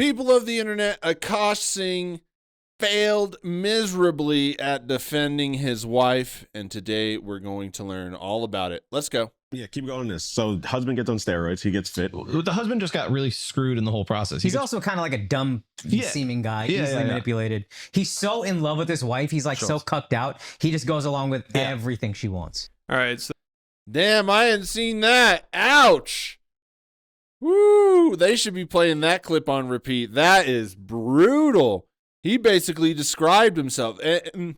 People of the internet, Akaash Singh failed miserably at defending his wife, and today we're going to learn all about it. Let's go. Yeah, keep going this. So husband gets on steroids. He gets fit. The husband just got really screwed in the whole process. He's also kind of like a dumb seeming guy, easily manipulated. He's so in love with his wife. He's like so cucked out. He just goes along with everything she wants. All right. So damn, I hadn't seen that. Ouch. Woo. They should be playing that clip on repeat. That is brutal. He basically described himself. And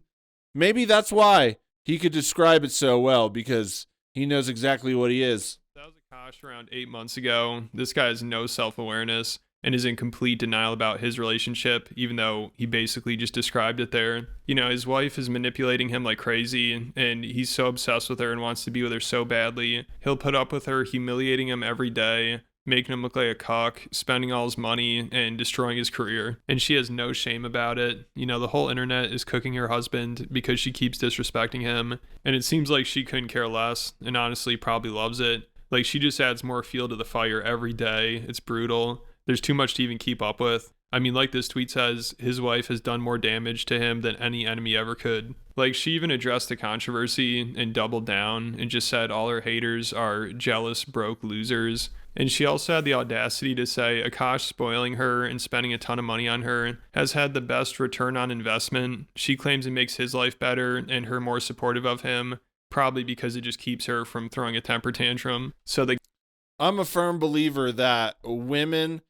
maybe that's why he could describe it so well, because he knows exactly what he is. that was Akaash around 8 months ago. This guy has no self-awareness and is in complete denial about his relationship, even though he basically just described it there. You know, his wife is manipulating him like crazy, and he's so obsessed with her and wants to be with her so badly. He'll put up with her humiliating him every day, making him look like a cuck, spending all his money, and destroying his career. And she has no shame about it. You know, the whole internet is cooking her husband because she keeps disrespecting him. And it seems like she couldn't care less, and honestly probably loves it. Like, she just adds more fuel to the fire every day. It's brutal. There's too much to even keep up with. I mean, like this tweet says, his wife has done more damage to him than any enemy ever could. Like, she even addressed the controversy and doubled down and just said all her haters are jealous, broke losers. And she also had the audacity to say Akaash spoiling her and spending a ton of money on her has had the best return on investment. She claims it makes his life better and her more supportive of him, probably because it just keeps her from throwing a temper tantrum. I'm a firm believer that women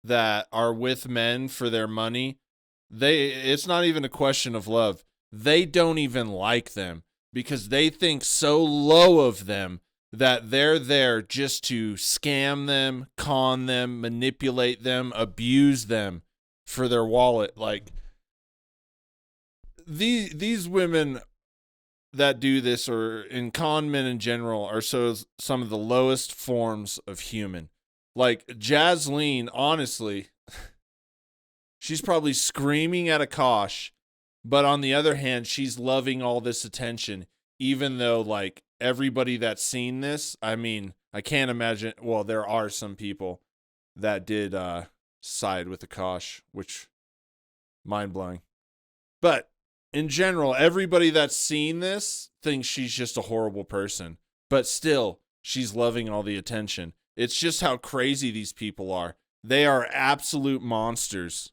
that are with men for their money, it's not even a question of love. They don't even like them because they think so low of them that they're there just to scam them, con them, manipulate them, abuse them for their wallet. Like, these women that do this, or in con men in general, are some of the lowest forms of human. Like Jasleen, honestly, she's probably screaming at Akaash, but on the other hand, she's loving all this attention, even though, like, everybody that's seen this, I mean, I can't imagine. Well, there are some people that did side with Akaash, which mind-blowing. But in general, everybody that's seen this thinks she's just a horrible person. But still, she's loving all the attention. It's just how crazy these people are. They are absolute monsters.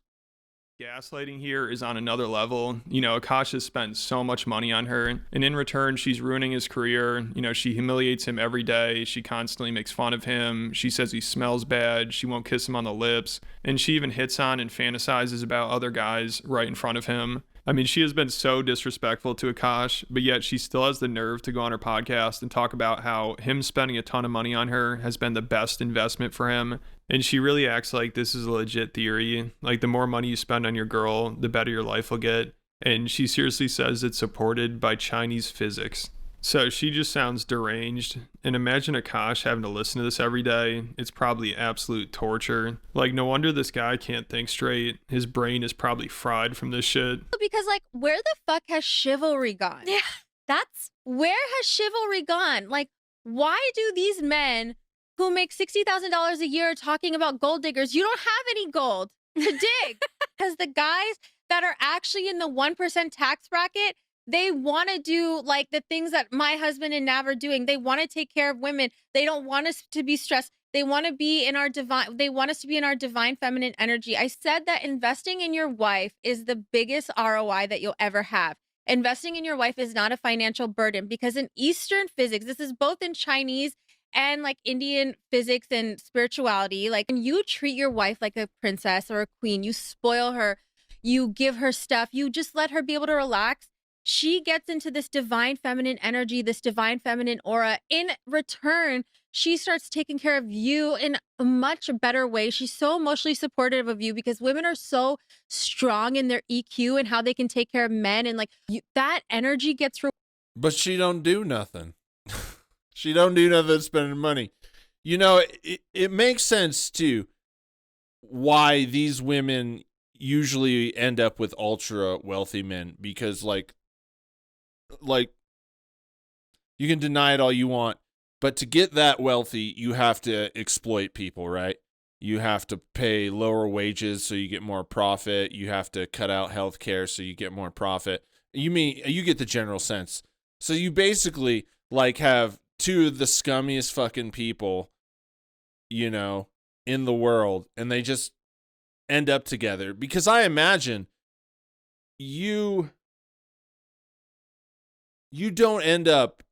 Gaslighting here is on another level. You know, Akaash has spent so much money on her, and in return, she's ruining his career. You know, she humiliates him every day. She constantly makes fun of him. She says he smells bad. She won't kiss him on the lips. And she even hits on and fantasizes about other guys right in front of him. I mean, she has been so disrespectful to Akaash, but yet she still has the nerve to go on her podcast and talk about how him spending a ton of money on her has been the best investment for him. And she really acts like this is a legit theory. Like, the more money you spend on your girl, the better your life will get. And she seriously says it's supported by Chinese physics. So she just sounds deranged. And imagine Akaash having to listen to this every day. It's probably absolute torture. Like, no wonder this guy can't think straight. His brain is probably fried from this shit. Because, like, where the fuck has chivalry gone? Yeah, Where has chivalry gone? Like, why do these men who make $60,000 a year talking about gold diggers, you don't have any gold to dig? Because the guys that are actually in the 1% tax bracket, they want to do like the things that my husband and Nav are doing. They want to take care of women. They don't want us to be stressed. They want to be in our divine. They want us to be in our divine feminine energy. I said that investing in your wife is the biggest ROI that you'll ever have. Investing in your wife is not a financial burden, because in Eastern physics, this is both in Chinese and like Indian physics and spirituality. Like, when you treat your wife like a princess or a queen, you spoil her, you give her stuff, you just let her be able to relax. She gets into this divine feminine energy, this divine feminine aura. In return, she starts taking care of you in a much better way. She's so emotionally supportive of you, because women are so strong in their EQ and how they can take care of men. And like, that energy gets... But she don't do nothing. She don't do nothing spending money. You know, it makes sense, too, why these women usually end up with ultra wealthy men, because like you can deny it all you want, but to get that wealthy, you have to exploit people, right? You have to pay lower wages so you get more profit. You have to cut out healthcare so you get more profit. You get the general sense. So you basically like have two of the scummiest fucking people, you know, in the world, and they just end up together. Because I imagine you don't end up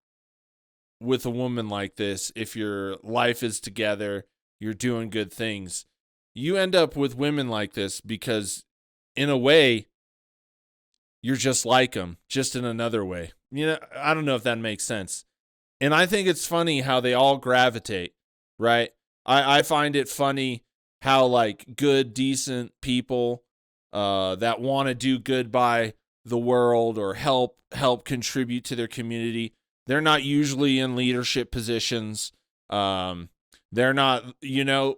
with a woman like this if your life is together, you're doing good things. You end up with women like this because, in a way, you're just like them, just in another way. You know, I don't know if that makes sense. And I think it's funny how they all gravitate, right? I find it funny how, like, good, decent people that want to do good by the world or help contribute to their community, they're not usually in leadership positions. They're not, you know,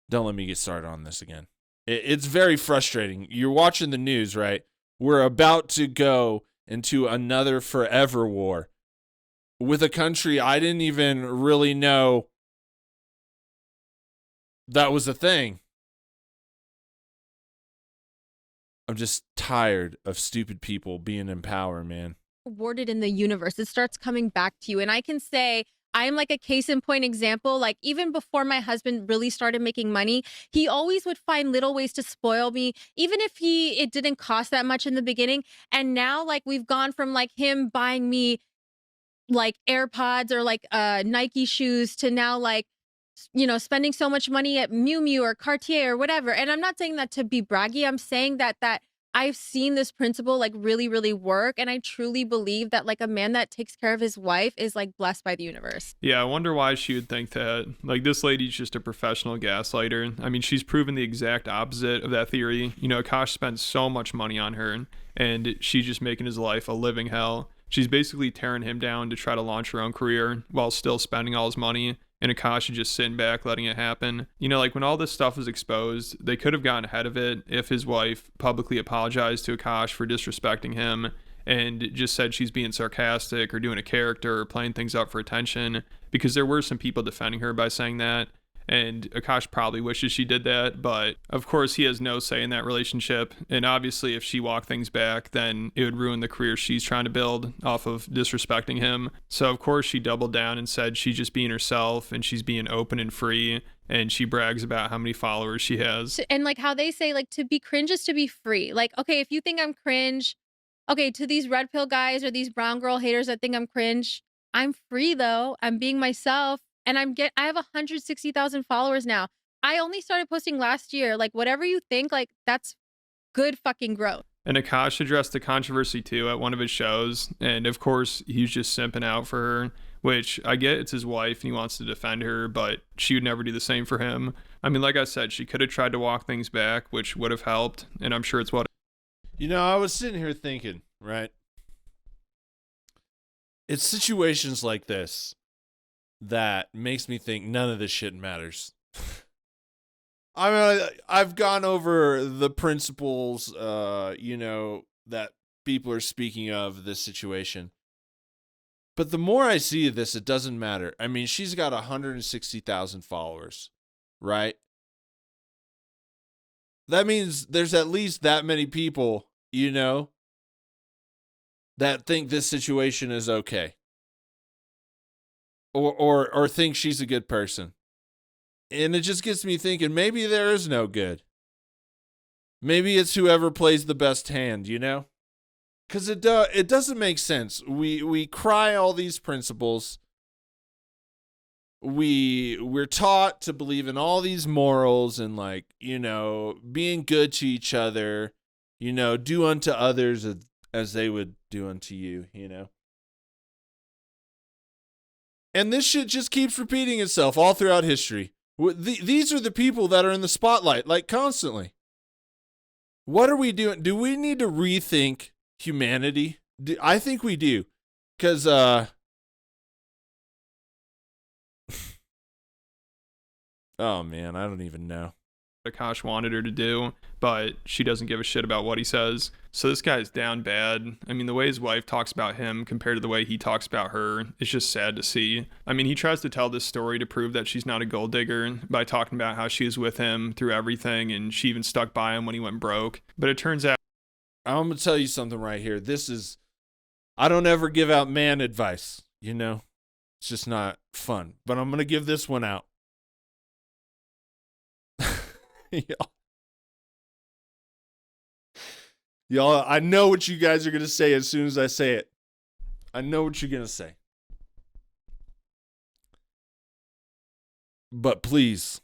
don't let me get started on this again. It's very frustrating. You're watching the news, right? We're about to go into another forever war with a country I didn't even really know that was a thing. I'm just tired of stupid people being in power, man. Rewarded in the universe. It starts coming back to you. And I can say I'm like a case in point example. Like, even before my husband really started making money, he always would find little ways to spoil me, even if it didn't cost that much in the beginning. And now, like, we've gone from like him buying me like AirPods or like Nike shoes to now, like, you know, spending so much money at Miu Miu or Cartier or whatever. And I'm not saying that to be braggy. I'm saying that I've seen this principle like really, really work. And I truly believe that like a man that takes care of his wife is like blessed by the universe. Yeah, I wonder why she would think that. Like, this lady's just a professional gaslighter. I mean, she's proven the exact opposite of that theory. You know, Akaash spent so much money on her, and she's just making his life a living hell. She's basically tearing him down to try to launch her own career while still spending all his money. And Akaash is just sitting back, letting it happen. You know, like, when all this stuff was exposed, they could have gotten ahead of it if his wife publicly apologized to Akaash for disrespecting him and just said she's being sarcastic or doing a character or playing things up for attention, because there were some people defending her by saying that. And Akaash probably wishes she did that, but of course he has no say in that relationship. And obviously if she walked things back, then it would ruin the career she's trying to build off of disrespecting him. So of course she doubled down and said she's just being herself and she's being open and free. And she brags about how many followers she has. And like how they say, like, to be cringe is to be free. Like, okay, if you think I'm cringe, okay, to these red pill guys or these brown girl haters that think I'm cringe, I'm free though. I'm being myself. And I have 160,000 followers now. I only started posting last year. Like, whatever you think, like, that's good fucking growth. And Akaash addressed the controversy too at one of his shows. And of course, he's just simping out for her, which I get, it's his wife and he wants to defend her, but she would never do the same for him. I mean, like I said, she could have tried to walk things back, which would have helped. And I'm sure it's what. You know, I was sitting here thinking, right? It's situations like this that makes me think none of this shit matters. I mean, I've gone over the principles, you know, that people are speaking of this situation. But the more I see of this, it doesn't matter. I mean, she's got 160,000 followers, right? That means there's at least that many people, you know, that think this situation is okay. Or think she's a good person. And it just gets me thinking, maybe there is no good. Maybe it's whoever plays the best hand, you know? Because it doesn't make sense. We cry all these principles. We're taught to believe in all these morals and, like, you know, being good to each other, you know, do unto others as they would do unto you, you know? And this shit just keeps repeating itself all throughout history. These are the people that are in the spotlight, like, constantly. What are we doing? Do we need to rethink humanity? I think we do. Because, oh, man, I don't even know. Akaash wanted her to do, but she doesn't give a shit about what he says. So this guy's down bad. I mean, the way his wife talks about him compared to the way he talks about her, it's just sad to see. I mean, he tries to tell this story to prove that she's not a gold digger by talking about how she was with him through everything and she even stuck by him when he went broke. But it turns out I'm going to tell you something right here. I don't ever give out man advice, you know? It's just not fun. But I'm going to give this one out. Y'all, I know what you guys are going to say as soon as I say it. I know what you're going to say. But please,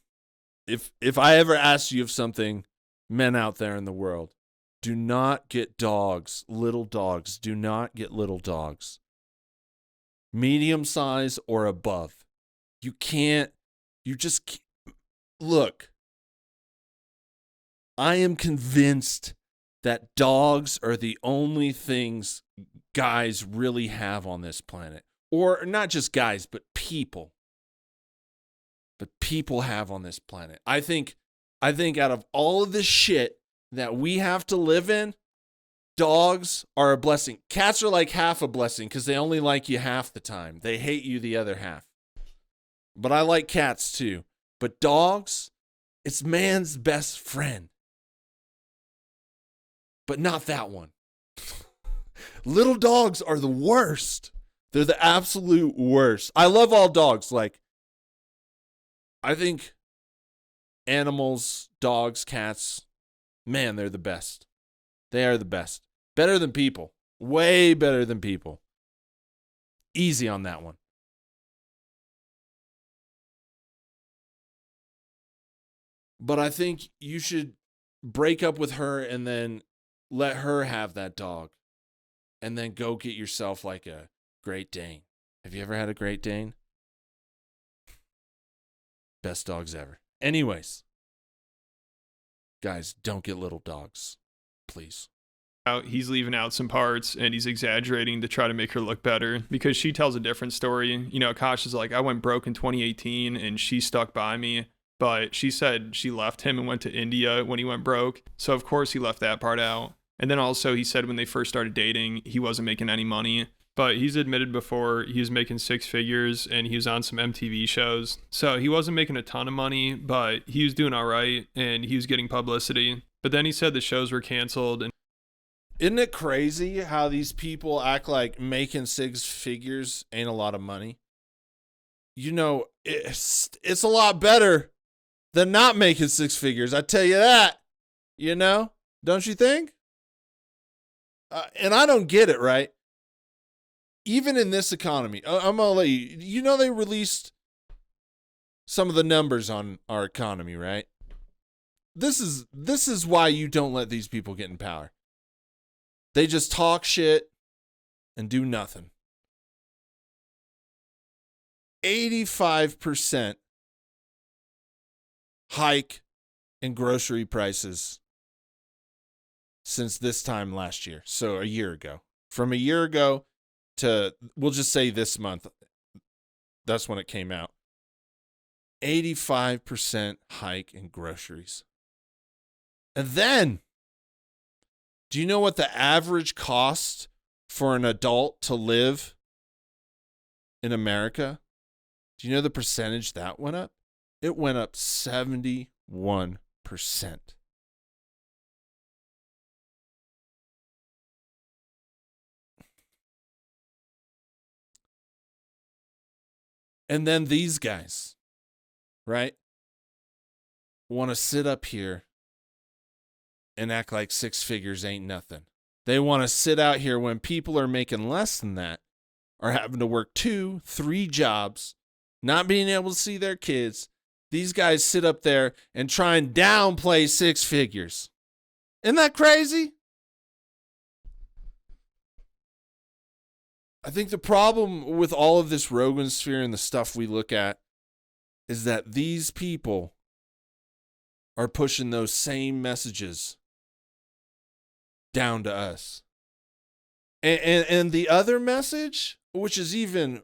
if I ever ask you of something, men out there in the world, do not get dogs, little dogs. Do not get little dogs. Medium size or above. You just can't. Look, I am convinced that dogs are the only things guys really have on this planet. Or not just guys, but people. But people have on this planet. I think out of all of this shit that we have to live in, dogs are a blessing. Cats are like half a blessing because they only like you half the time. They hate you the other half. But I like cats too. But dogs, it's man's best friend. But not that one. Little dogs are the worst. They're the absolute worst. I love all dogs. Like, I think animals, dogs, cats, man, they're the best. They are the best. Better than people. Way better than people. Easy on that one. But I think you should break up with her and then let her have that dog. And then go get yourself like a Great Dane. Have you ever had a Great Dane? Best dogs ever. Anyways. Guys, don't get little dogs. Please. He's leaving out some parts and he's exaggerating to try to make her look better because she tells a different story. You know, Akaash is like, I went broke in 2018 and she stuck by me. But she said she left him and went to India when he went broke. So, of course, he left that part out. And then also he said when they first started dating, he wasn't making any money. But he's admitted before he was making six figures and he was on some MTV shows. So he wasn't making a ton of money, but he was doing all right and he was getting publicity. But then he said the shows were canceled. And isn't it crazy how these people act like making six figures ain't a lot of money? You know, it's a lot better than not making six figures. I tell you that, you know, don't you think? And I don't get it, right? Even in this economy, I'm going to let you know, they released some of the numbers on our economy, right? This is why you don't let these people get in power. They just talk shit and do nothing. 85% hike in grocery prices since this time last year. So a year ago. From a year ago to, we'll just say this month. That's when it came out. 85% hike in groceries. And then, do you know what the average cost for an adult to live in America? Do you know the percentage that went up? It went up 71%. And then these guys, right, want to sit up here and act like six figures ain't nothing. They want to sit out here when people are making less than that, are having to work 2, 3 jobs, not being able to see their kids. These guys sit up there and try and downplay six figures. Isn't that crazy? I think the problem with all of this Rogan sphere and the stuff we look at is that these people are pushing those same messages down to us. And the other message, which is even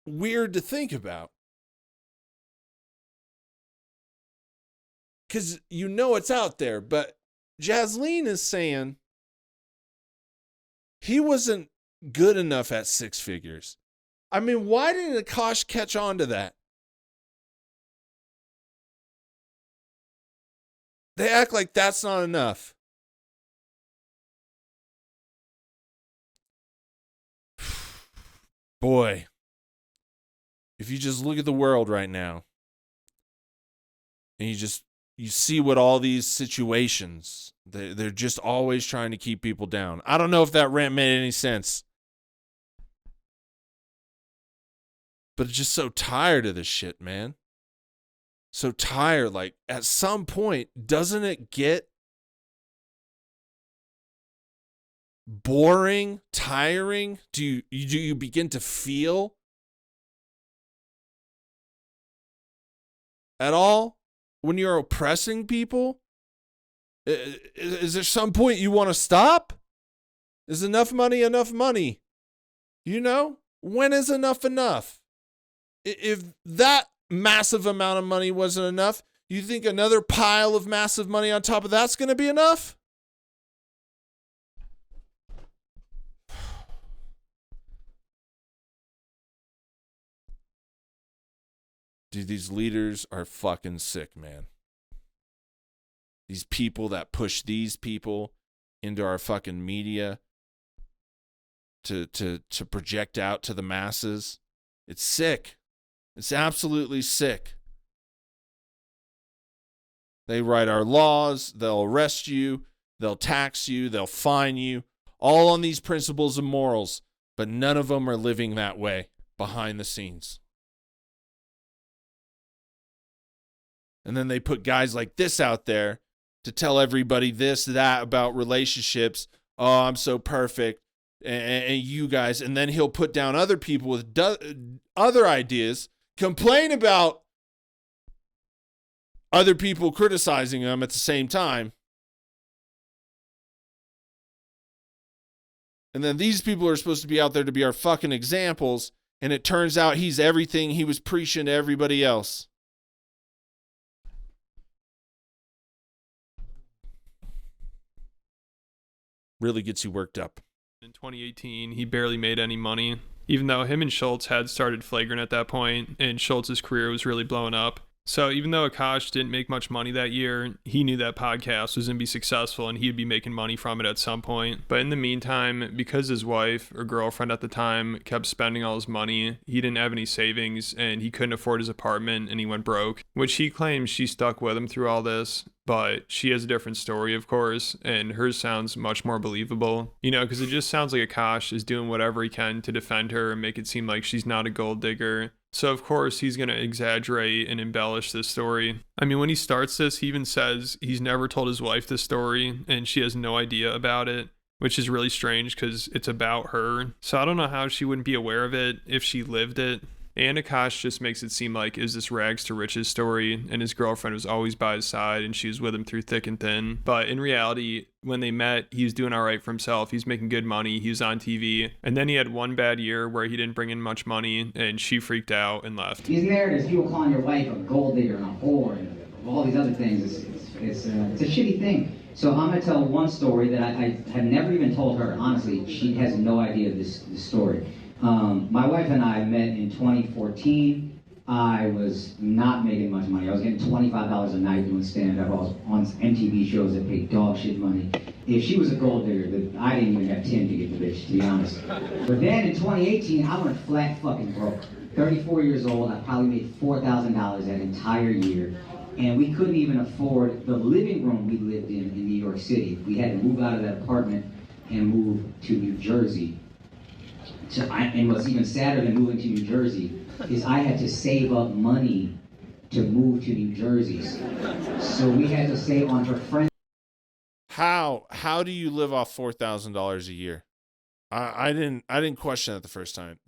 weird to think about, because you know it's out there. But Jasleen is saying he wasn't good enough at 6 figures. I mean, why didn't Akaash catch on to that? They act like that's not enough. Boy, if you just look at the world right now and you see what all these situations, they're just always trying to keep people down. I don't know if that rant made any sense. But just so tired of this shit, man. So tired. Like, at some point, doesn't it get boring, tiring? Do you begin to feel at all when you're oppressing people? Is there some point you want to stop? Is enough money enough money? You know? When is enough enough? If that massive amount of money wasn't enough, you think another pile of massive money on top of that's going to be enough? Dude, these leaders are fucking sick, man. These people that push these people into our fucking media to project out to the masses. It's sick. It's absolutely sick. They write our laws, they'll arrest you, they'll tax you, they'll fine you, all on these principles and morals, but none of them are living that way behind the scenes. And then they put guys like this out there to tell everybody this, that about relationships. Oh, I'm so perfect. And you guys. And then he'll put down other people with other ideas, complain about other people criticizing him at the same time. And then these people are supposed to be out there to be our fucking examples. And it turns out he's everything he was preaching to everybody else. Really gets you worked up. In 2018, he barely made any money, even though him and Schultz had started Flagrant at that point, and Schultz's career was really blowing up. So even though Akaash didn't make much money that year, he knew that podcast was going to be successful and he'd be making money from it at some point. But in the meantime, because his wife or girlfriend at the time kept spending all his money, he didn't have any savings and he couldn't afford his apartment and he went broke, which he claims she stuck with him through all this. But she has a different story, of course, and hers sounds much more believable. You know, because it just sounds like Akaash is doing whatever he can to defend her and make it seem like she's not a gold digger. So, of course, he's going to exaggerate and embellish this story. I mean, when he starts this, he even says he's never told his wife this story and she has no idea about it, which is really strange because it's about her. So I don't know how she wouldn't be aware of it if she lived it. And Akaash just makes it seem like it was this rags to riches story and his girlfriend was always by his side and she was with him through thick and thin. But in reality, when they met, he was doing all right for himself. He's making good money. He was on TV. And then he had one bad year where he didn't bring in much money and she freaked out and left. These narratives, people calling your wife a gold digger and a whore and all these other things, it's a shitty thing. So I'm going to tell one story that I had never even told her. Honestly, she has no idea of this story. My wife and I met in 2014. I was not making much money. I was getting $25 a night doing stand-up. I was on MTV shows that paid dog shit money. If she was a gold digger, I didn't even have 10 to get the bitch, to be honest. But then in 2018, I went flat fucking broke. 34 years old, I probably made $4,000 that entire year. And we couldn't even afford the living room we lived in New York City. We had to move out of that apartment and move to New Jersey. And what's even sadder than moving to New Jersey is I had to save up money to move to New Jersey. So we had to save on her friend. How do you live off $4,000 a year? I didn't question that the first time.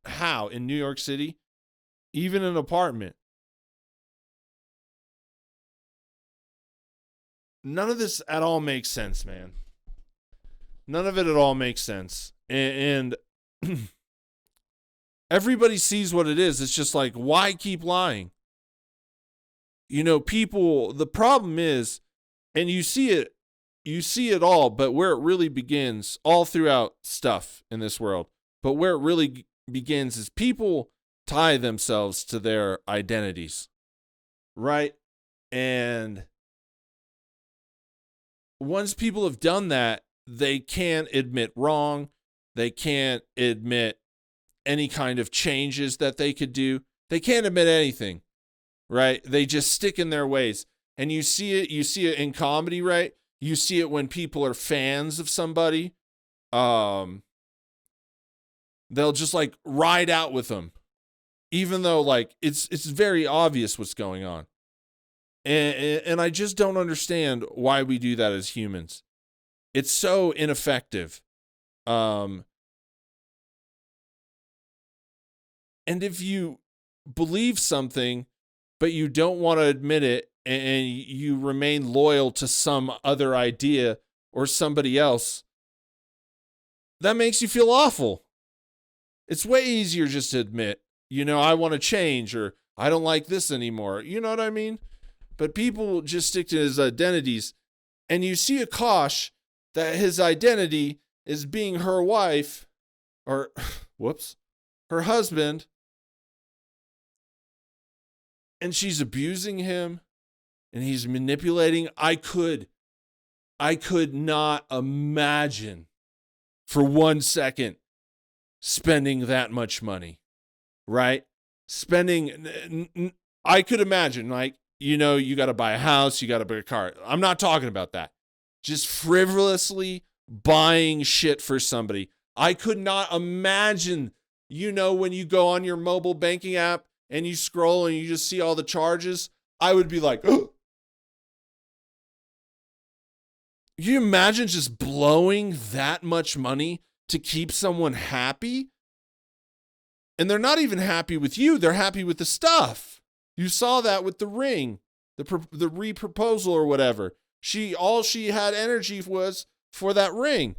How in New York City, even an apartment. None of this at all makes sense, man. None of it at all makes sense. And everybody sees what it is. It's just like, why keep lying? people, the problem is, and you see it all, but where it really begins all throughout stuff in this world, but where it really begins is people tie themselves to their identities, right? And once people have done that, they can't admit wrong. They can't admit any kind of changes that they could do. They can't admit anything, right? They just stick in their ways. And you see it in comedy, right? You see it when people are fans of somebody. They'll just like ride out with them, even though like it's very obvious what's going on. And I just don't understand why we do that as humans. It's so ineffective. And if you believe something, but you don't want to admit it, and you remain loyal to some other idea or somebody else, that makes you feel awful. It's way easier just to admit, I want to change, or I don't like this anymore. You know what I mean? But people just stick to his identities. And you see Akaash, that his identity is being her wife, or, her husband. And she's abusing him, and he's manipulating. I could not imagine for 1 second spending that much money, right? I could imagine, like, you got to buy a house, you got to buy a car. I'm not talking about that. Just frivolously buying shit for somebody. I could not imagine, when you go on your mobile banking app and you scroll and you just see all the charges, I would be like, oh. You imagine just blowing that much money to keep someone happy? And they're not even happy with you. They're happy with the stuff. You saw that with the ring, the re-proposal or whatever. All she had energy was for that ring.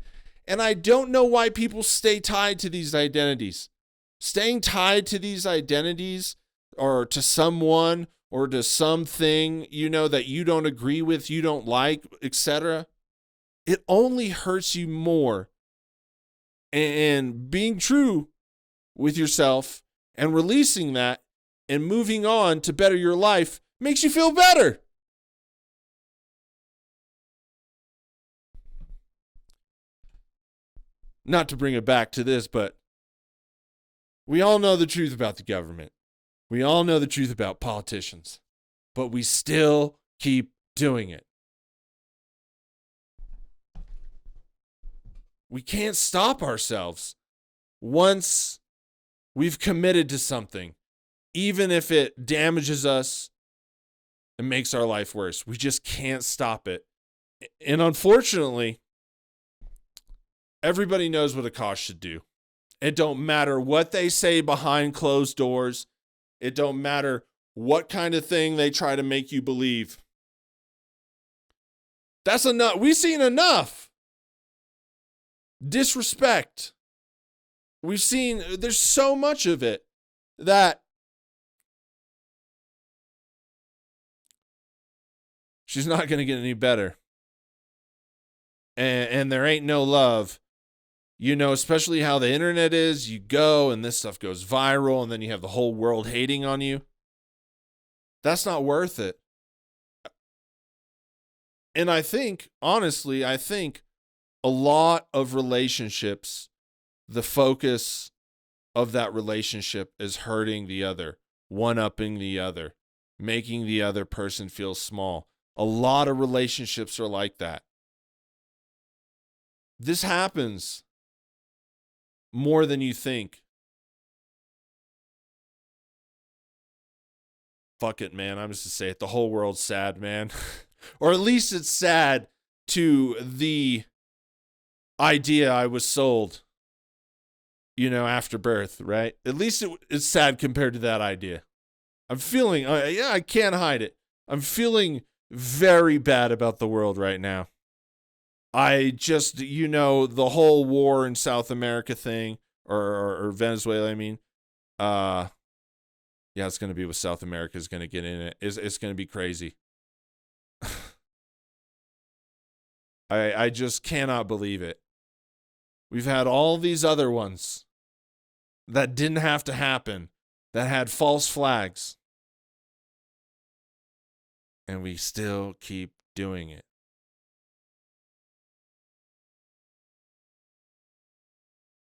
And I don't know why people stay tied to these identities. Staying tied to these identities, or to someone, or to something, that you don't agree with, you don't like, etc. It only hurts you more. And being true with yourself and releasing that and moving on to better your life makes you feel better. Not to bring it back to this, but we all know the truth about the government. We all know the truth about politicians, but we still keep doing it. We can't stop ourselves once we've committed to something, even if it damages us and makes our life worse. We just can't stop it. And unfortunately, everybody knows what Akaash should do. It don't matter what they say behind closed doors. It don't matter what kind of thing they try to make you believe. That's enough. We've seen enough disrespect. There's so much of it that she's not going to get any better. And there ain't no love. Especially how the internet is. You go and this stuff goes viral, and then you have the whole world hating on you. That's not worth it. And honestly, I think a lot of relationships, the focus of that relationship is hurting the other, one-upping the other, making the other person feel small. A lot of relationships are like that. This happens more than you think. Fuck it, man. I'm just to say it. The whole world's sad, man. Or at least it's sad to the idea I was sold, after birth, right? At least it's sad compared to that idea. I'm feeling, I can't hide it. I'm feeling very bad about the world right now. I just, the whole war in South America thing, or Venezuela, I mean. Yeah, it's going to be what South America is going to get in it. It's going to be crazy. I just cannot believe it. We've had all these other ones that didn't have to happen, that had false flags. And we still keep doing it.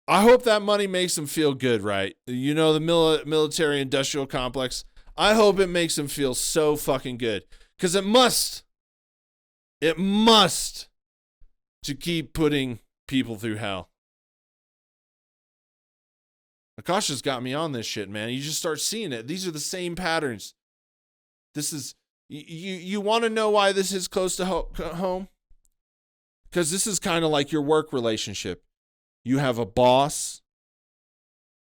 I hope that money makes them feel good, right? You know, the military industrial complex. I hope it makes them feel so fucking good. Because it must. It must. To keep putting people through hell. Akaash has got me on this shit, man. You just start seeing it. These are the same patterns. This is... You want to know why this is close to home? Because this is kind of like your work relationship. You have a boss,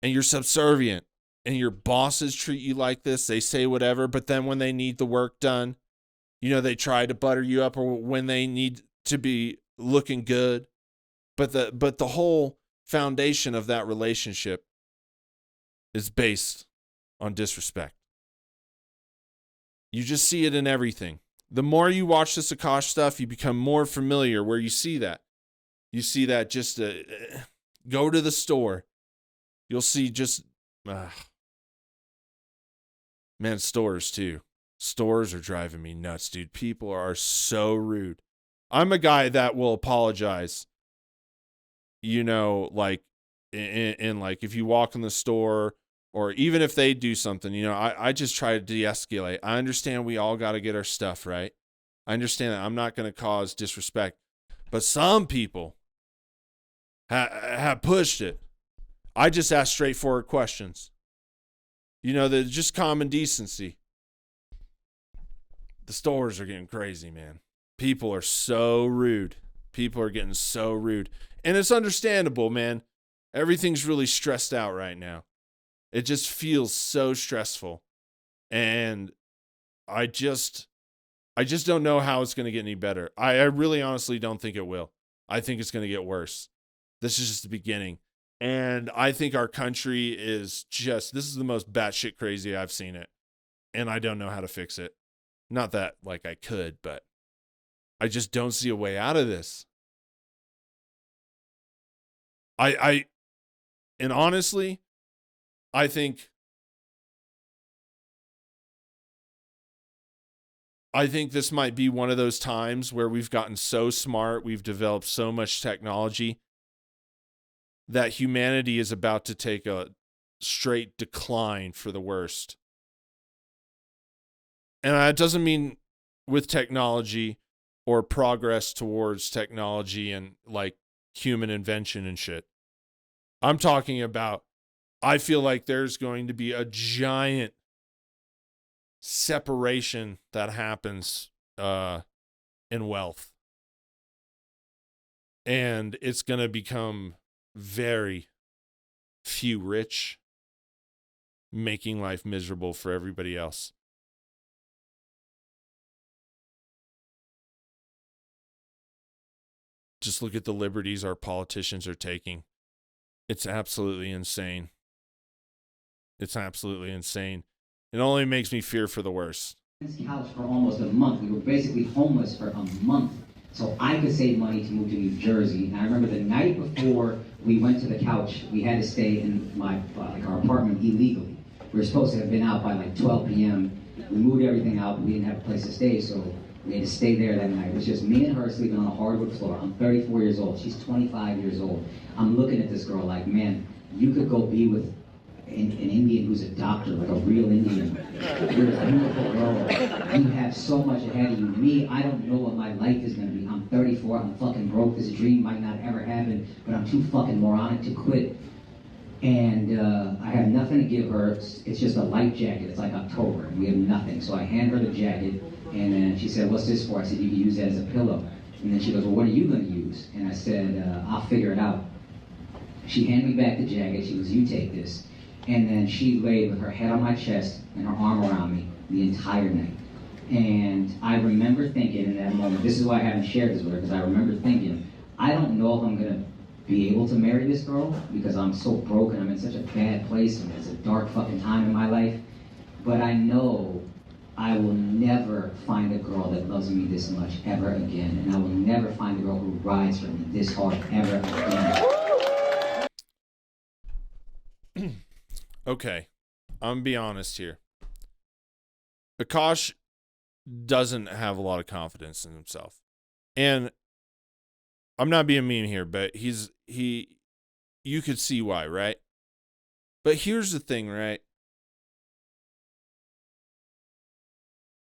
and you're subservient, and your bosses treat you like this. They say whatever, but then when they need the work done, you know, they try to butter you up, or when they need to be looking good. But the whole foundation of that relationship is based on disrespect. You just see it in everything. The more you watch this Akaash stuff, you become more familiar where you see that. You see that just go to the store. You'll see just, man, stores too. Stores are driving me nuts, dude. People are so rude. I'm a guy that will apologize. You know, like, in like, if you walk in the store, or even if they do something, you know, I just try to de-escalate. I understand we all got to get our stuff right. I understand that I'm not going to cause disrespect. But some people have pushed it. I just ask straightforward questions. You know, they're just common decency. The stores are getting crazy, man. People are so rude. People are getting so rude. And it's understandable, man. Everything's really stressed out right now. It just feels so stressful. And I just don't know how it's going to get any better. I really honestly don't think it will. I think it's going to get worse. This is just the beginning. And I think our country is just, this is the most batshit crazy I've seen it. And I don't know how to fix it. Not that like I could, but I just don't see a way out of this. And honestly, I think this might be one of those times where we've gotten so smart, we've developed so much technology that humanity is about to take a straight decline for the worst. And that doesn't mean with technology or progress towards technology and like human invention and shit. I'm talking about, I feel like there's going to be a giant separation that happens in wealth. And it's going to become very few rich, making life miserable for everybody else. Just look at the liberties our politicians are taking. It's absolutely insane. It's absolutely insane. It only makes me fear for the worst. This couch for almost a month. We were basically homeless for a month. So I could save money to move to New Jersey. And I remember the night before we went to the couch, we had to stay in our apartment illegally. We were supposed to have been out by like 12 p.m. We moved everything out, but we didn't have a place to stay, so we had to stay there that night. It was just me and her sleeping on a hardwood floor. I'm 34 years old. She's 25 years old. I'm looking at this girl like, man, you could go be with an Indian who's a doctor, like a real Indian. You're a beautiful girl. You have so much ahead of you. Me, I don't know what my life is going to be. I'm 34. I'm fucking broke. This dream might not ever happen, but I'm too fucking moronic to quit. And I have nothing to give her. It's just a light jacket. It's like October, and we have nothing. So I hand her the jacket, and then she said, what's this for? I said, you can use that as a pillow. And then she goes, well, what are you going to use? And I said, I'll figure it out. She handed me back the jacket. She goes, you take this. And then she laid with her head on my chest and her arm around me the entire night. And I remember thinking in that moment, this is why I haven't shared this with her, because I remember thinking, I don't know if I'm going to be able to marry this girl because I'm so broke and I'm in such a bad place and it's a dark fucking time in my life. but I know I will never find a girl that loves me this much ever again, and I will never find a girl who rides for me this hard ever again. Okay, I'm gonna be honest here. Akaash doesn't have a lot of confidence in himself. And I'm not being mean here, but you could see why, right? But here's the thing, right?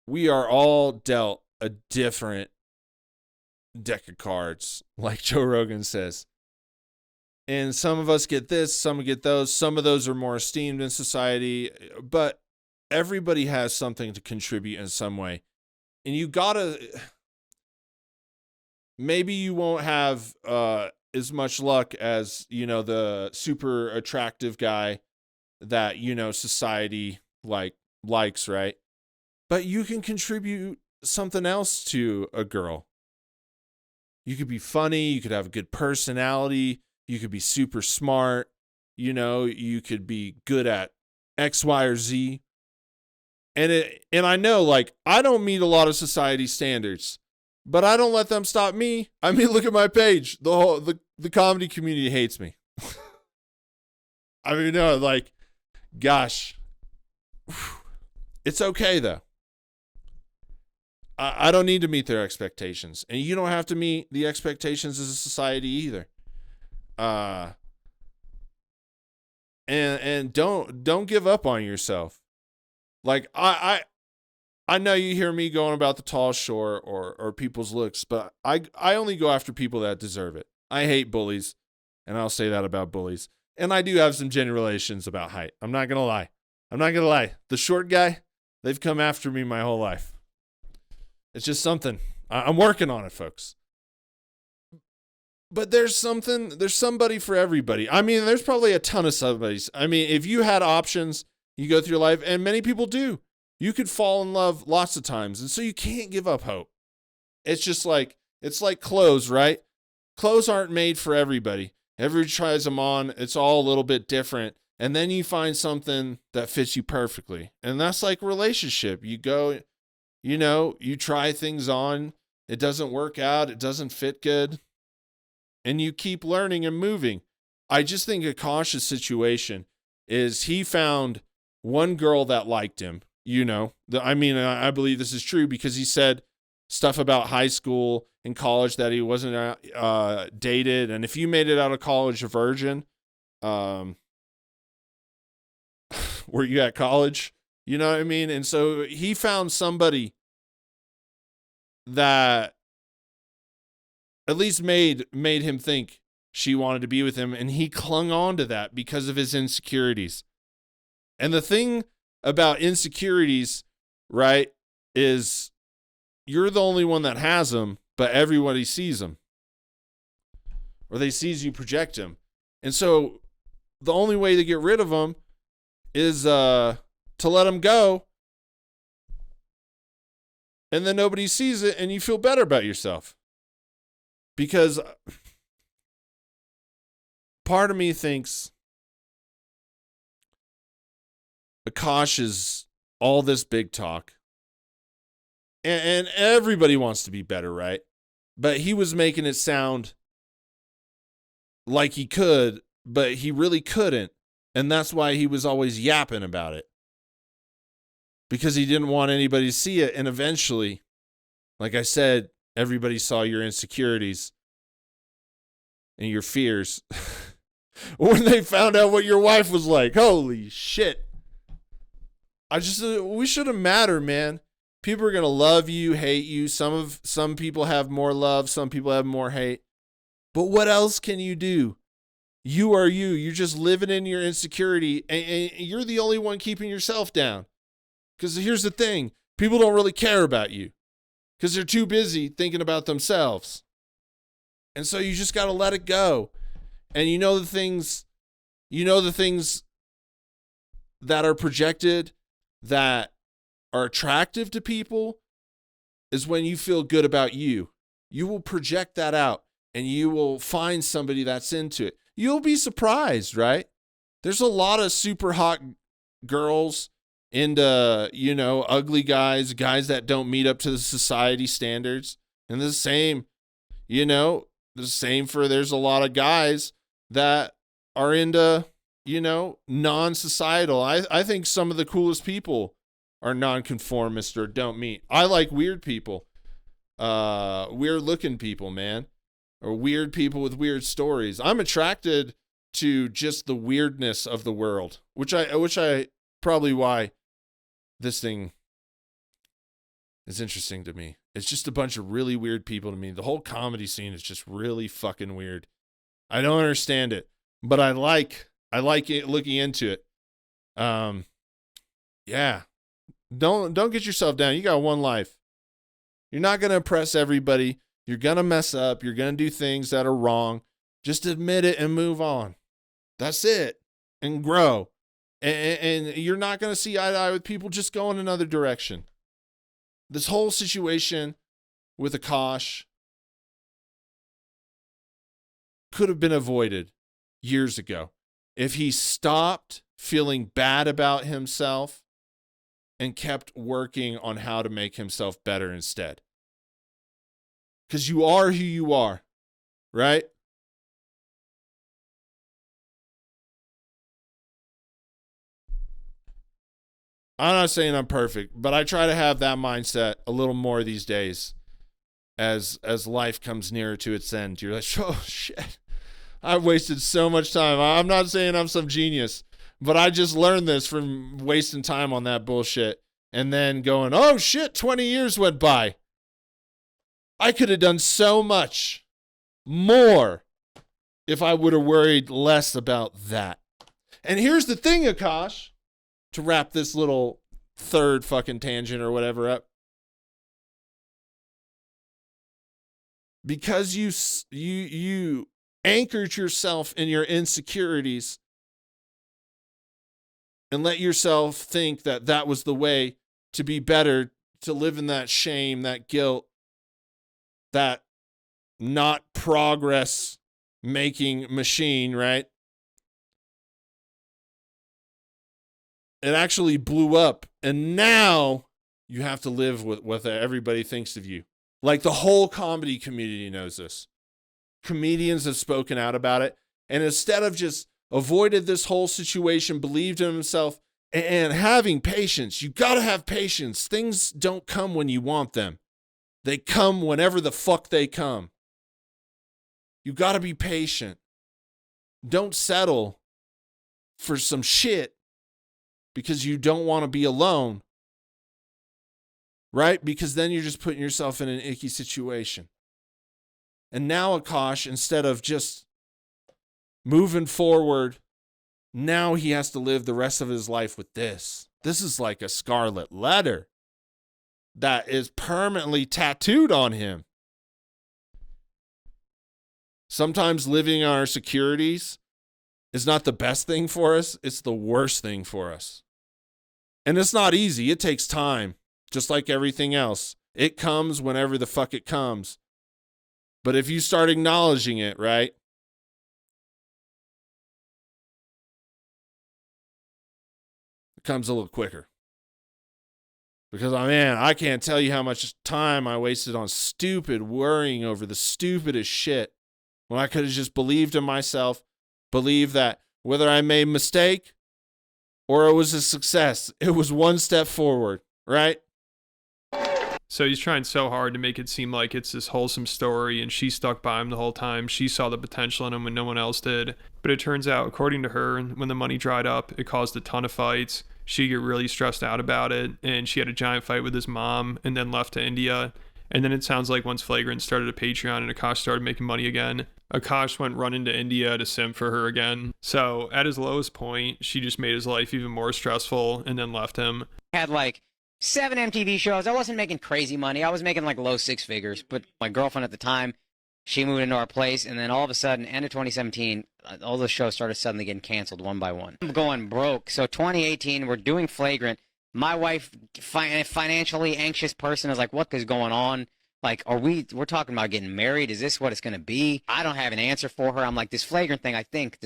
We are all dealt a different deck of cards, like Joe Rogan says. And some of us get this, some get those. Some of those are more esteemed in society, but everybody has something to contribute in some way. And you gotta, maybe you won't have as much luck as, the super attractive guy that, society likes, right? But you can contribute something else to a girl. You could be funny, you could have a good personality, you could be super smart, you could be good at X, Y, or Z. And I know, I don't meet a lot of society standards, but I don't let them stop me. I mean, look at my page. The comedy community hates me. I mean, no, gosh, it's okay though. I don't need to meet their expectations, and you don't have to meet the expectations as a society either. And don't give up on yourself. I know you hear me going about the tall, short, or people's looks, but I only go after people that deserve it. I hate bullies, and I'll say that about bullies. And I do have some generalizations about height. I'm not gonna lie. The short guy, they've come after me my whole life. It's just something. I'm working on it, folks. But there's somebody for everybody. I mean, there's probably a ton of somebodies. I mean, if you had options, you go through your life, and many people do. You could fall in love lots of times, and so you can't give up hope. It's just it's like clothes, right? Clothes aren't made for everybody. Everybody tries them on. It's all a little bit different, and then you find something that fits you perfectly. And that's like a relationship. You go, you try things on. It doesn't work out. It doesn't fit good. And you keep learning and moving. I just think Akaash's situation is he found one girl that liked him, I believe this is true because he said stuff about high school and college that he wasn't dated. And if you made it out of college a virgin, were you at college? You know what I mean? And so he found somebody that at least made him think she wanted to be with him, and he clung on to that because of his insecurities. And the thing about insecurities, right, is you're the only one that has them, but everybody sees them. Or they sees you project them. And so the only way to get rid of them is to let them go. And then nobody sees it, and you feel better about yourself. Because part of me thinks Akaash is all this big talk. And everybody wants to be better, right? But he was making it sound like he could, but he really couldn't. And that's why he was always yapping about it. Because he didn't want anybody to see it. And eventually, like I said, everybody saw your insecurities and your fears. When they found out what your wife was like, holy shit. We shouldn't matter, man. People are going to love you, hate you. Some people have more love. Some people have more hate. But what else can you do? You are you. You're just living in your insecurity, and you're the only one keeping yourself down. Because here's the thing. People don't really care about you because they're too busy thinking about themselves. And so you just got to let it go. And the things that are projected that are attractive to people is when you feel good about you. You will project that out and you will find somebody that's into it. You'll be surprised, right? There's a lot of super hot girls into, you know, ugly guys, guys that don't meet up to the society standards. And the same, you know, the same for there's a lot of guys that are into, you know, non-societal. I think some of the coolest people are non-conformist or don't meet. I like weird people, weird looking people, man, or weird people with weird stories. I'm attracted to just the weirdness of the world, which I probably why this thing is interesting to me. It's just a bunch of really weird people to me. The whole comedy scene is just really fucking weird. I don't understand it, but I like it, looking into it. Yeah. Don't get yourself down. You got one life. You're not going to impress everybody. You're going to mess up. You're going to do things that are wrong. Just admit it and move on. That's it. And grow. And you're not going to see eye to eye with people. Just go in another direction. This whole situation with Akaash could have been avoided years ago if he stopped feeling bad about himself and kept working on how to make himself better instead. Because you are who you are, right? I'm not saying I'm perfect, but I try to have that mindset a little more these days as life comes nearer to its end. You're like, oh, shit. I've wasted so much time. I'm not saying I'm some genius, but I just learned this from wasting time on that bullshit and then going, oh, shit, 20 years went by. I could have done so much more if I would have worried less about that. And here's the thing, Akaash, to wrap this little third fucking tangent or whatever up. Because you anchored yourself in your insecurities and let yourself think that that was the way to be better, to live in that shame, that guilt, that not progress making machine, right? It actually blew up, and now you have to live with what everybody thinks of you. Like the whole comedy community knows this. Comedians have spoken out about it, and instead of just avoided this whole situation, believed in himself, and having patience. You got to have patience. Things don't come when you want them. They come whenever the fuck they come. You got to be patient. Don't settle for some shit because you don't want to be alone, right? Because then you're just putting yourself in an icky situation. And now Akaash, instead of just moving forward, now he has to live the rest of his life with this. This is like a scarlet letter that is permanently tattooed on him. Sometimes living on our securities is not the best thing for us. It's the worst thing for us. And it's not easy. It takes time, just like everything else. It comes whenever the fuck it comes. But if you start acknowledging it, right? It comes a little quicker. Because, man, I can't tell you how much time I wasted on stupid worrying over the stupidest shit when I could have just believed in myself, believed that whether I made a mistake or it was a success, it was one step forward, right? So he's trying so hard to make it seem like it's this wholesome story, and she stuck by him the whole time. She saw the potential in him when no one else did. But it turns out, according to her, when the money dried up, it caused a ton of fights. She got really stressed out about it, and she had a giant fight with his mom and then left to India. And then it sounds like once Flagrant started a Patreon and Akaash started making money again, Akaash went running to India to simp for her again. So at his lowest point, she just made his life even more stressful and then left him. Had like 7 MTV shows. I wasn't making crazy money. I was making like low 6 figures. But my girlfriend at the time, she moved into our place. And then all of a sudden, end of 2017, all the shows started suddenly getting canceled one by one. I'm going broke. So 2018, we're doing Flagrant. My wife, financially anxious person, is like, what is going on? Like, we're talking about getting married? Is this what it's going to be? I don't have an answer for her. I'm like, this flagrant thing, I think.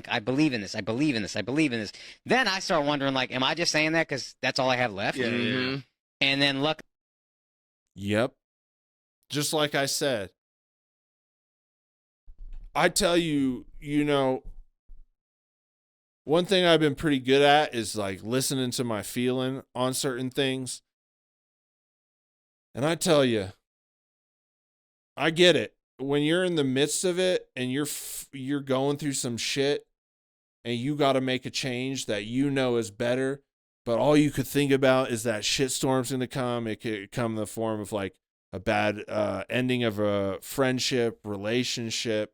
I believe in this. I believe in this. Then I start wondering, like, am I just saying that because that's all I have left? Yeah. And then look. Yep. Just like I said. I tell you, one thing I've been pretty good at is like listening to my feeling on certain things. And I tell you, I get it. When you're in the midst of it and you're going through some shit and you got to make a change that is better, but all you could think about is that shitstorm's going to come. It could come in the form of like a bad ending of a friendship, relationship,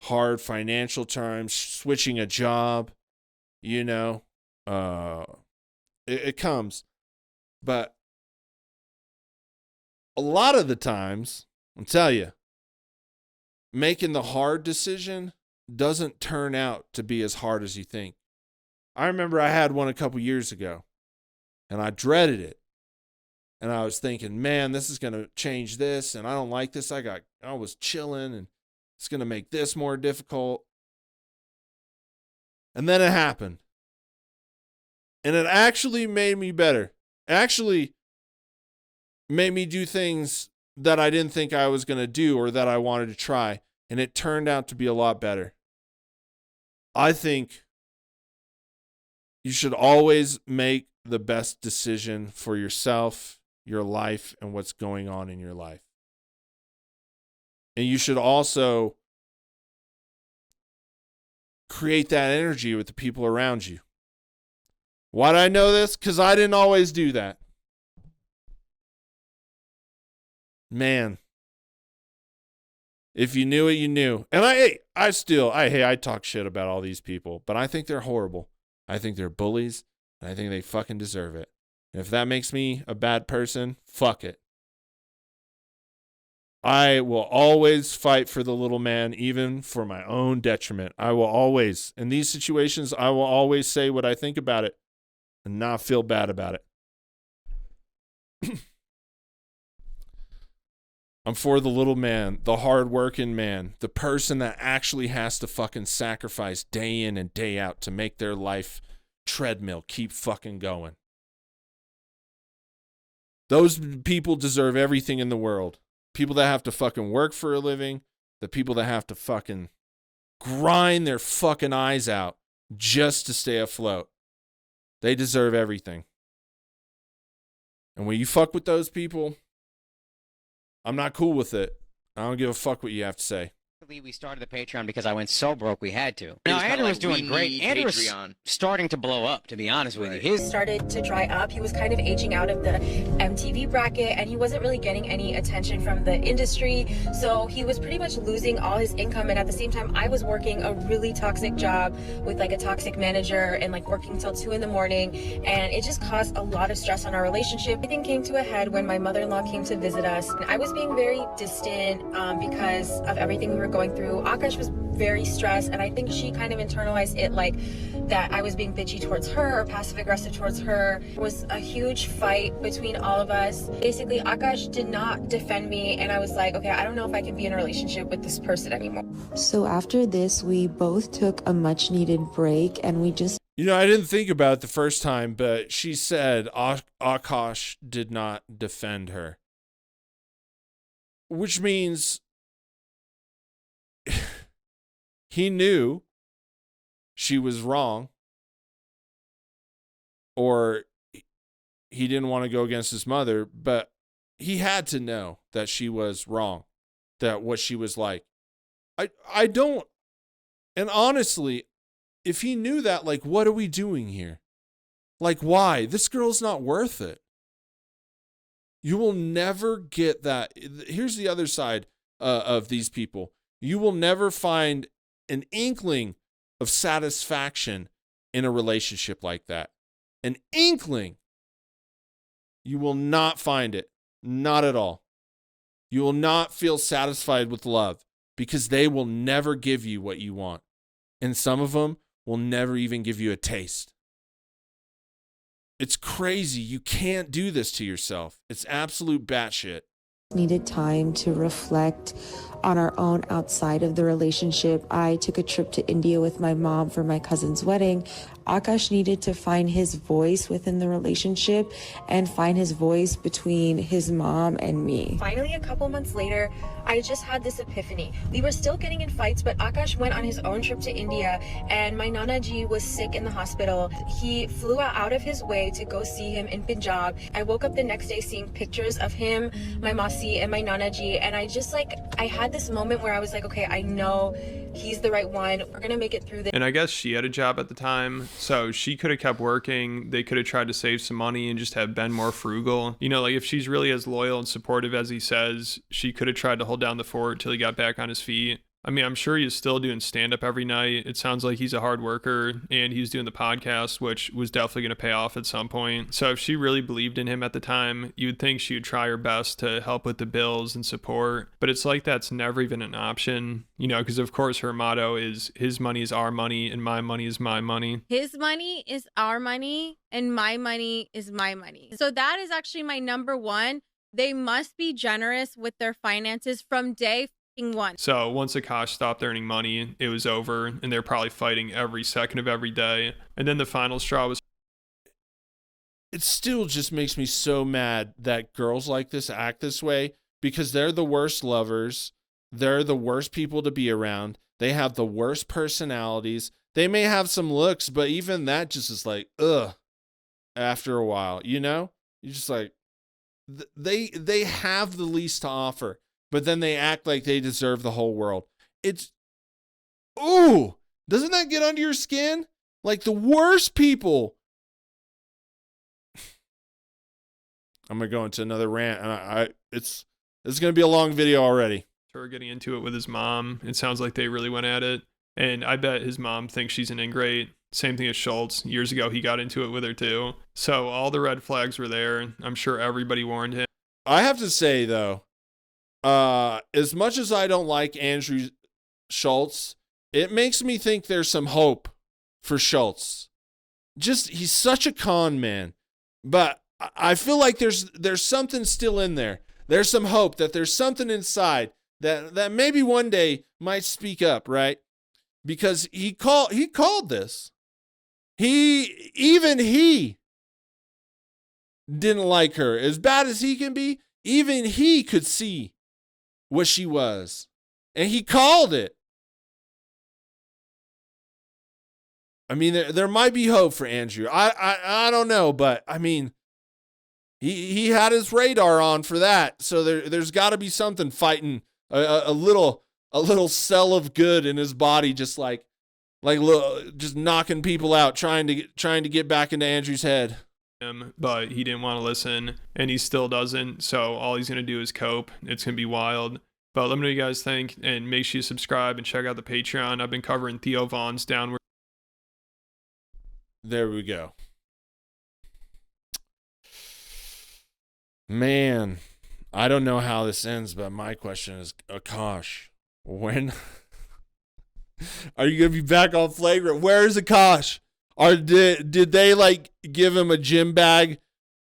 hard financial times, switching a job, it comes. But a lot of the times, I'll tell you, making the hard decision doesn't turn out to be as hard as you think. I remember I had one a couple years ago, and I dreaded it. And I was thinking, man, this is going to change this, and I don't like this. I was chilling, and it's going to make this more difficult. And then it happened. And it actually made me better. Actually made me do things that I didn't think I was going to do or that I wanted to try. And it turned out to be a lot better. I think you should always make the best decision for yourself, your life, and what's going on in your life. And you should also create that energy with the people around you. Why do I know this? Because I didn't always do that. Man, if you knew it, you knew. And I talk shit about all these people, but I think they're horrible. I think they're bullies, and I think they fucking deserve it. And if that makes me a bad person, fuck it. I will always fight for the little man, even for my own detriment. I will always, in these situations, I will always say what I think about it and not feel bad about it. I'm for the little man, the hard-working man, the person that actually has to fucking sacrifice day in and day out to make their life treadmill keep fucking going. Those people deserve everything in the world. People that have to fucking work for a living, the people that have to fucking grind their fucking eyes out just to stay afloat. They deserve everything. And when you fuck with those people, I'm not cool with it. I don't give a fuck what you have to say. We started the Patreon because I went so broke we had to. No, Andrew was doing great. Andrew was starting to blow up, to be honest with you. His started to dry up. He was kind of aging out of the MTV bracket, and he wasn't really getting any attention from the industry. So he was pretty much losing all his income. And at the same time, I was working a really toxic job with like a toxic manager and like working till 2 a.m. And it just caused a lot of stress on our relationship. Everything came to a head when my mother-in-law came to visit us. And I was being very distant because of everything we were going through. Akaash was very stressed, and I think she kind of internalized it like that I was being bitchy towards her or passive aggressive towards her. It was a huge fight between all of us. Basically, Akaash did not defend me, and I was like, okay, I don't know if I can be in a relationship with this person anymore. So after this, we both took a much needed break, and we just... I didn't think about it the first time, but she said Akaash did not defend her. Which means he knew she was wrong, or he didn't want to go against his mother, but he had to know that she was wrong, that what she was like. I don't, and honestly, if he knew that, like, what are we doing here? Like, why? This girl's not worth it. You will never get that. Here's the other side of these people. You will never find an inkling of satisfaction in a relationship like that. An inkling. You will not find it. Not at all. You will not feel satisfied with love because they will never give you what you want. And some of them will never even give you a taste. It's crazy. You can't do this to yourself. It's absolute batshit. needed time to reflect on our own outside of the relationship. I took a trip to India with my mom for my cousin's wedding. Akaash needed to find his voice within the relationship and find his voice between his mom and me. Finally, a couple months later, I just had this epiphany. We were still getting in fights, but Akaash went on his own trip to India, and my Nana Ji was sick in the hospital. He flew out of his way to go see him in Punjab. I woke up the next day seeing pictures of him, my Masi, and my Nana Ji, and I had this moment where I was like, okay, I know he's the right one. We're gonna make it through this. And I guess she had a job at the time, so she could have kept working. They could have tried to save some money and just have been more frugal. You know, like if she's really as loyal and supportive as he says, she could have tried to hold down the fort till he got back on his feet. I mean, I'm sure he's still doing stand-up every night. It sounds like he's a hard worker, and he's doing the podcast, which was definitely going to pay off at some point. So if she really believed in him at the time, you would think she would try her best to help with the bills and support. But it's like that's never even an option, you know, because of course her motto is his money is our money and my money is my money. His money is our money and my money is my money. So that is actually my number one. They must be generous with their finances from day one. So once Akaash stopped earning money, it was over, and they're probably fighting every second of every day. And then the final straw was... It still just makes me so mad that girls like this act this way, because they're the worst lovers. They're the worst people to be around. They have the worst personalities. They may have some looks, but even that just is like, ugh, after a while, you know? You're just like, they have the least to offer. But then they act like they deserve the whole world. Ooh, doesn't that get under your skin? Like the worst people. I'm going to go into another rant, and it's going to be a long video already. Her getting into it with his mom. It sounds like they really went at it. And I bet his mom thinks she's an ingrate. Same thing as Schultz. Years ago, he got into it with her too. So all the red flags were there. I'm sure everybody warned him. I have to say, though, as much as I don't like Andrew Schultz, it makes me think there's some hope for Schultz. Just, he's such a con man, but I feel like there's something still in there. There's some hope that there's something inside that maybe one day might speak up, right? Because he called this. Even he didn't like her. As bad as he can be, even he could see what she was, and he called it. I mean, there might be hope for Andrew. I don't know, but I mean, he had his radar on for that, so there's got to be something fighting a little cell of good in his body, just just knocking people out, trying to get back into Andrew's head. But he didn't want to listen, and he still doesn't, so all he's going to do is cope. It's going to be wild. But let me know what you guys think, and make sure you subscribe and check out the Patreon. I've been covering Theo Vaughn's Downward. There we go. Man, I don't know how this ends, but my question is, Akaash, when are you going to be back on Flagrant? Where is Akaash? Did they like give him a gym bag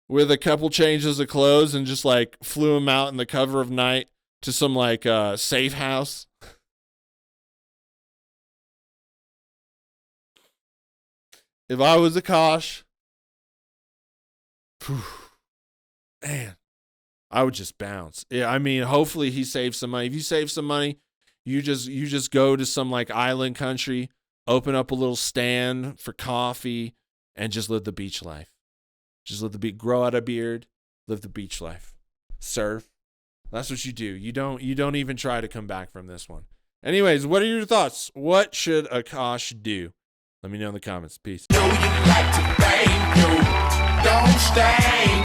with a couple changes of clothes and just like flew him out in the cover of night to some like safe house? If I was Akaash, man, I would just bounce. Yeah, I mean, hopefully he saves some money. If you save some money, you just go to some like island country, open up a little stand for coffee, and just live the beach life. Just grow out a beard, live the beach life. Surf. That's what you do. You don't even try to come back from this one. Anyways, what are your thoughts? What should Akaash do? Let me know in the comments. Peace.